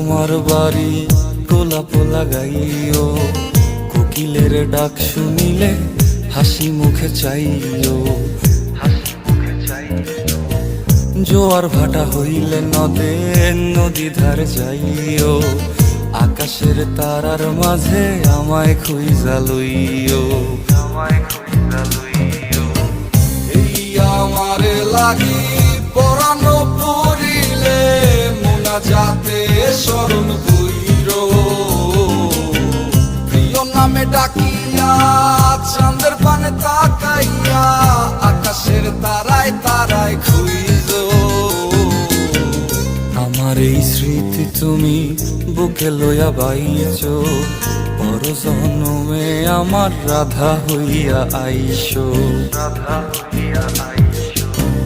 তোমার বাড়ি গোলাপ লাগাইও, কোকিলের ডাক শুনিলে হাসি মুখে চাইও। জোয়ার ভাটা হইলে নদে নদী ধারে যাইও, আকাশের তারার মাঝে আমায় খুঁজা লইও। এই আমারে লাগি পরানো পড়িলে মোনাজাতে স্মরণ কইরো, প্রিয় নামে ডাকিয়া চাঁদের পানে তাকাইয়া আকাশের তারায় তারায় খুঁজো। আমার এই স্মৃতি তুমি বুকে লইয়া বাইছো, পর জন্মে আমার রাধা হইয়া আইসো।